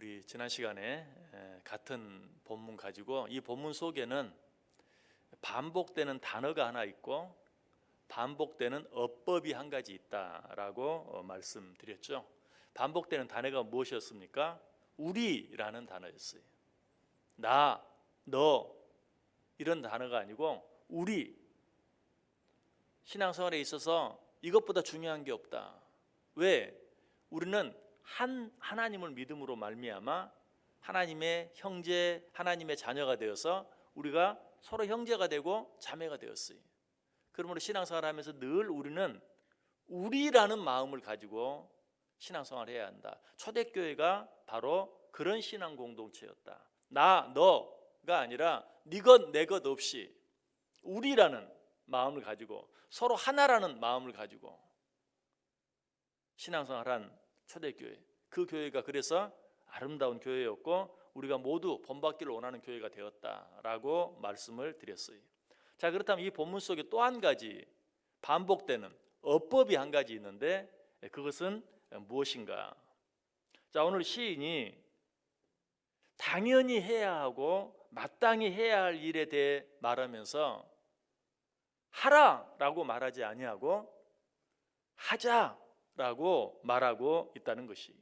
우리 지난 시간에 같은 본문 가지고 이 본문 속에는 반복되는 단어가 하나 있고 반복되는 어법이 한 가지 있다라고 말씀드렸죠. 반복되는 단어가 무엇이었습니까? 우리라는 단어였어요. 나, 너 이런 단어가 아니고 우리. 신앙생활에 있어서 이것보다 중요한 게 없다. 왜? 우리는 하나님을 믿음으로 말미암아 하나님의 형제, 하나님의 자녀가 되어서 우리가 서로 형제가 되고 자매가 되었어요. 그러므로 신앙생활을 하면서 늘 우리는 우리라는 마음을 가지고 신앙생활을 해야 한다. 초대교회가 바로 그런 신앙 공동체였다. 나, 너가 아니라 네 것, 내 것 없이 우리라는 마음을 가지고 서로 하나라는 마음을 가지고 신앙생활한 초대교회, 그 교회가 그래서 아름다운 교회였고 우리가 모두 본받기를 원하는 교회가 되었다라고 말씀을 드렸어요. 자, 그렇다면 이 본문 속에 또 한 가지 반복되는 어법이 한 가지 있는데 그것은 무엇인가? 자, 오늘 시인이 당연히 해야 하고 마땅히 해야 할 일에 대해 말하면서 하라라고 말하지 아니하고 하자라고 말하고 있다는 것이,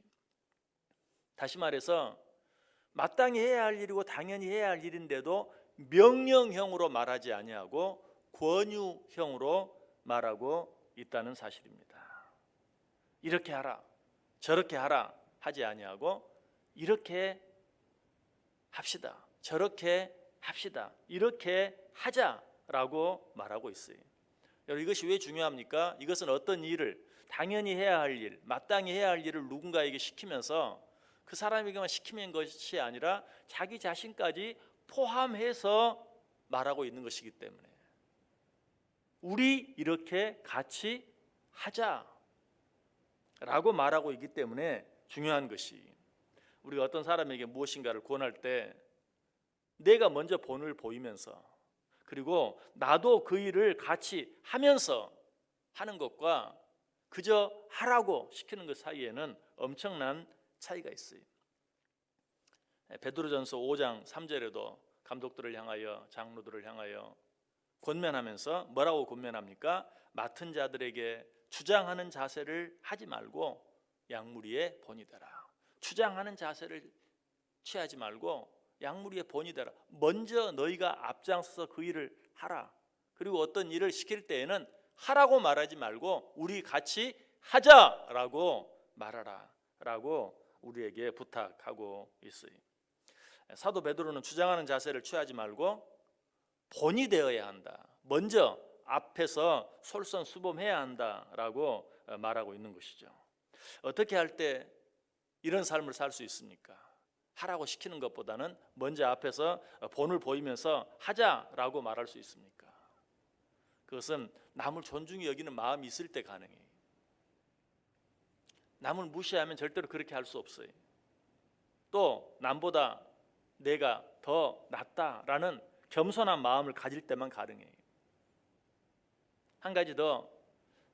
다시 말해서 마땅히 해야 할 일이고 당연히 해야 할 일인데도 명령형으로 말하지 아니하고 권유형으로 말하고 있다는 사실입니다. 이렇게 하라, 저렇게 하라 하지 아니하고 이렇게 합시다, 저렇게 합시다, 이렇게 하자라고 말하고 있어요. 여러분, 이것이 왜 중요합니까? 이것은 어떤 일을 당연히 해야 할 일, 마땅히 해야 할 일을 누군가에게 시키면서 그 사람에게만 시키는 것이 아니라 자기 자신까지 포함해서 말하고 있는 것이기 때문에 우리 이렇게 같이 하자라고 말하고 있기 때문에 중요한 것이, 우리가 어떤 사람에게 무엇인가를 권할 때 내가 먼저 본을 보이면서 그리고 나도 그 일을 같이 하면서 하는 것과 그저 하라고 시키는 것 사이에는 엄청난 차이가 있어요. 베드로전서 5장 3절에도 감독들을 향하여, 장로들을 향하여 권면하면서 뭐라고 권면합니까? 맡은 자들에게 주장하는 자세를 하지 말고 양무리의 본이 되라. 주장하는 자세를 취하지 말고 양무리의 본이 되라. 먼저 너희가 앞장서서 그 일을 하라. 그리고 어떤 일을 시킬 때에는 하라고 말하지 말고 우리 같이 하자라고 말하라 라고 우리에게 부탁하고 있어요. 사도 베드로는 주장하는 자세를 취하지 말고 본이 되어야 한다, 먼저 앞에서 솔선수범해야 한다라고 말하고 있는 것이죠. 어떻게 할 때 이런 삶을 살 수 있습니까? 하라고 시키는 것보다는 먼저 앞에서 본을 보이면서 하자라고 말할 수 있습니까? 그것은 남을 존중히 여기는 마음이 있을 때 가능해요. 남을 무시하면 절대로 그렇게 할 수 없어요. 또 남보다 내가 더 낫다라는 겸손한 마음을 가질 때만 가능해요. 한 가지 더,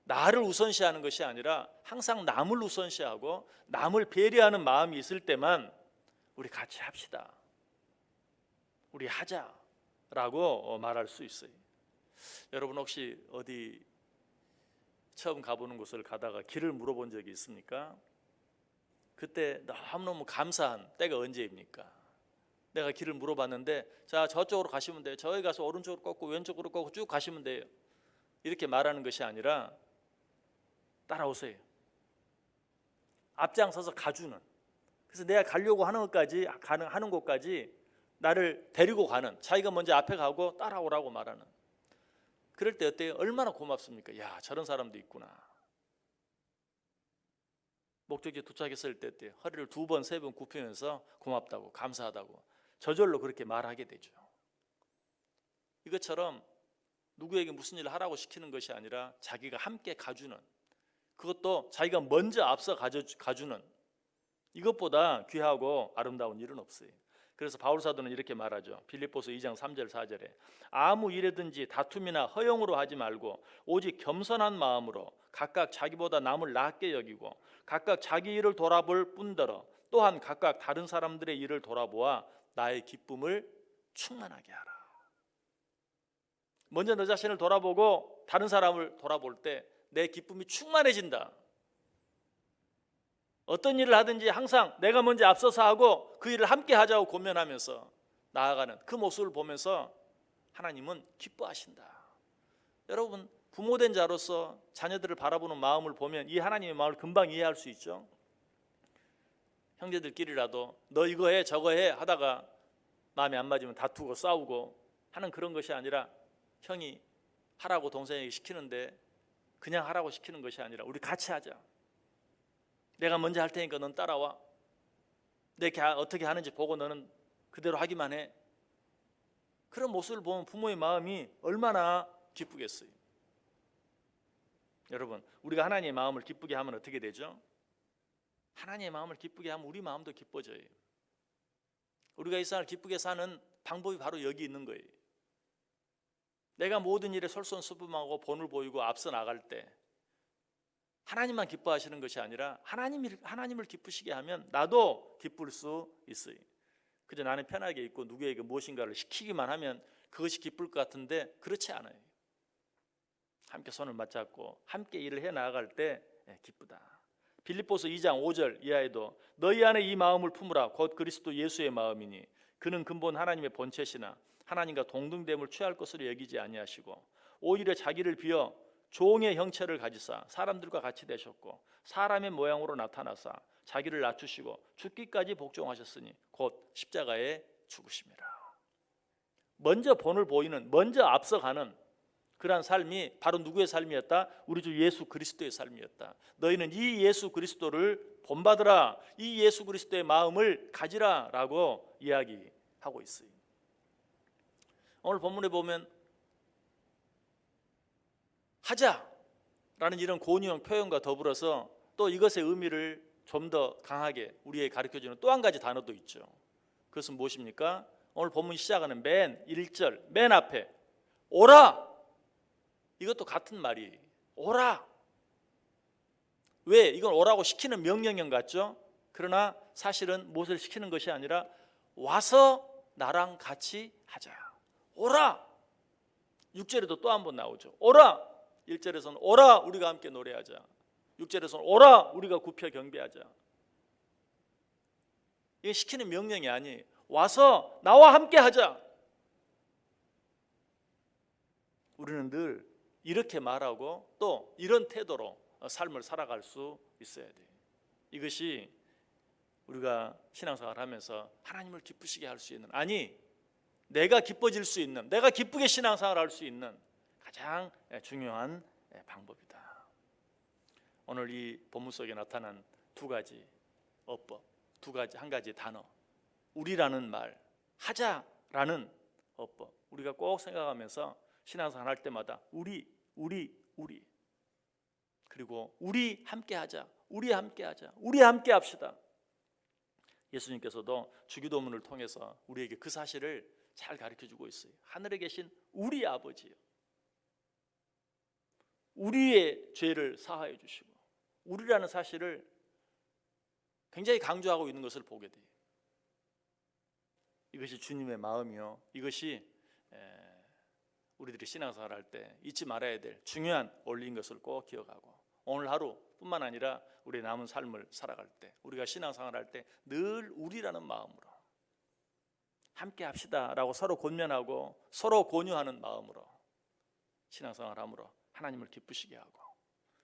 나를 우선시하는 것이 아니라 항상 남을 우선시하고 남을 배려하는 마음이 있을 때만 우리 같이 합시다, 우리 하자라고 말할 수 있어요. 여러분, 혹시 어디 처음 가보는 곳을 가다가 길을 물어본 적이 있습니까? 그때 너무너무 감사한 때가 언제입니까? 내가 길을 물어봤는데, 자, 저쪽으로 가시면 돼요, 저기 가서 오른쪽으로 꺾고 왼쪽으로 꺾고 쭉 가시면 돼요, 이렇게 말하는 것이 아니라 따라오세요, 앞장서서 가주는, 그래서 내가 가려고 하는 곳까지 나를 데리고 가는, 자기가 먼저 앞에 가고 따라오라고 말하는, 그럴 때 어때요? 얼마나 고맙습니까? 야, 저런 사람도 있구나. 목적지에 도착했을 때 어때요? 허리를 2번, 3번 굽히면서 고맙다고, 감사하다고 저절로 그렇게 말하게 되죠. 이것처럼 누구에게 무슨 일을 하라고 시키는 것이 아니라 자기가 함께 가주는, 그것도 자기가 먼저 앞서 가주는, 이것보다 귀하고 아름다운 일은 없어요. 그래서 바울 사도는 이렇게 말하죠. 빌립보서 2장 3절 4절에 아무 일에든지 다툼이나 허용으로 하지 말고 오직 겸손한 마음으로 각각 자기보다 남을 낫게 여기고 각각 자기 일을 돌아볼 뿐더러 또한 각각 다른 사람들의 일을 돌아보아 나의 기쁨을 충만하게 하라. 먼저 너 자신을 돌아보고 다른 사람을 돌아볼 때 내 기쁨이 충만해진다. 어떤 일을 하든지 항상 내가 먼저 앞서서 하고 그 일을 함께 하자고 고면하면서 나아가는 그 모습을 보면서 하나님은 기뻐하신다. 여러분, 부모된 자로서 자녀들을 바라보는 마음을 보면 이 하나님의 마음을 금방 이해할 수 있죠. 형제들끼리라도 너 이거 해 저거 해 하다가 마음이 안 맞으면 다투고 싸우고 하는 그런 것이 아니라, 형이 하라고 동생에게 시키는데 그냥 하라고 시키는 것이 아니라 우리 같이 하자. 내가 먼저 할 테니까 넌 따라와. 내가 어떻게 하는지 보고 너는 그대로 하기만 해. 그런 모습을 보면 부모의 마음이 얼마나 기쁘겠어요. 여러분, 우리가 하나님의 마음을 기쁘게 하면 어떻게 되죠? 하나님의 마음을 기쁘게 하면 우리 마음도 기뻐져요. 우리가 이 세상을 기쁘게 사는 방법이 바로 여기 있는 거예요. 내가 모든 일에 솔선수범하고 본을 보이고 앞서 나갈 때 하나님만 기뻐하시는 것이 아니라 하나님을 기쁘시게 하면 나도 기쁠 수 있어요. 그저 나는 편하게 있고 누구에게 무엇인가를 시키기만 하면 그것이 기쁠 것 같은데 그렇지 않아요. 함께 손을 맞잡고 함께 일을 해 나아갈 때 기쁘다. 빌립보서 2장 5절 이하에도 너희 안에 이 마음을 품으라 곧 그리스도 예수의 마음이니 그는 근본 하나님의 본체시나 하나님과 동등됨을 취할 것으로 여기지 아니하시고 오히려 자기를 비어 종의 형체를 가지사 사람들과 같이 되셨고 사람의 모양으로 나타나사 자기를 낮추시고 죽기까지 복종하셨으니 곧 십자가에 죽으심이라. 먼저 본을 보이는, 먼저 앞서가는 그러한 삶이 바로 누구의 삶이었다? 우리 주 예수 그리스도의 삶이었다. 너희는 이 예수 그리스도를 본받으라, 이 예수 그리스도의 마음을 가지라 라고 이야기하고 있어요. 오늘 본문에 보면 하자라는 이런 고니형 표현과 더불어서 또 이것의 의미를 좀 더 강하게 우리에게 가르쳐주는 또 한 가지 단어도 있죠. 그것은 무엇입니까? 오늘 본문 시작하는 맨 1절 맨 앞에 오라, 이것도 같은 말이에요. 오라. 왜? 이건 오라고 시키는 명령형 같죠? 그러나 사실은 무엇을 시키는 것이 아니라 와서 나랑 같이 하자. 오라. 6절에도 또 한 번 나오죠. 오라. 1절에서는 오라 우리가 함께 노래하자. 6절에서는 오라 우리가 굽혀 경배하자. 이게 시키는 명령이 아니에요. 와서 나와 함께 하자. 우리는 늘 이렇게 말하고 또 이런 태도로 삶을 살아갈 수 있어야 돼요. 이것이 우리가 신앙생활을 하면서 하나님을 기쁘시게 할 수 있는, 아니 내가 기뻐질 수 있는, 내가 기쁘게 신앙생활을 할 수 있는 가장 중요한 방법이다. 오늘 이 본문 속에 나타난 두 가지 어법, 한 가지 단어, 우리라는 말, 하자라는 어법, 우리가 꼭 생각하면서 신앙생활 할 때마다 우리 그리고 우리 함께 하자, 우리 함께 하자, 우리 함께 합시다. 예수님께서도 주기도문을 통해서 우리에게 그 사실을 잘 가르쳐주고 있어요. 하늘에 계신 우리 아버지요, 우리의 죄를 사하여 주시고, 우리라는 사실을 굉장히 강조하고 있는 것을 보게 돼요. 이것이 주님의 마음이요, 이것이 우리들이 신앙생활 할 때 잊지 말아야 될 중요한 원리인 것을 꼭 기억하고, 오늘 하루뿐만 아니라 우리의 남은 삶을 살아갈 때, 우리가 신앙생활 할 때 늘 우리라는 마음으로 함께 합시다 라고 서로 권면하고 서로 권유하는 마음으로 신앙생활 함으로 하나님을 기쁘시게 하고,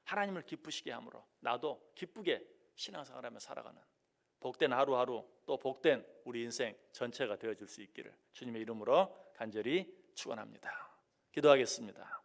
하나님을 기쁘시게 함으로 나도 기쁘게 신앙생활하며 살아가는 복된 하루하루, 또 복된 우리 인생 전체가 되어줄 수 있기를 주님의 이름으로 간절히 축원합니다. 기도하겠습니다.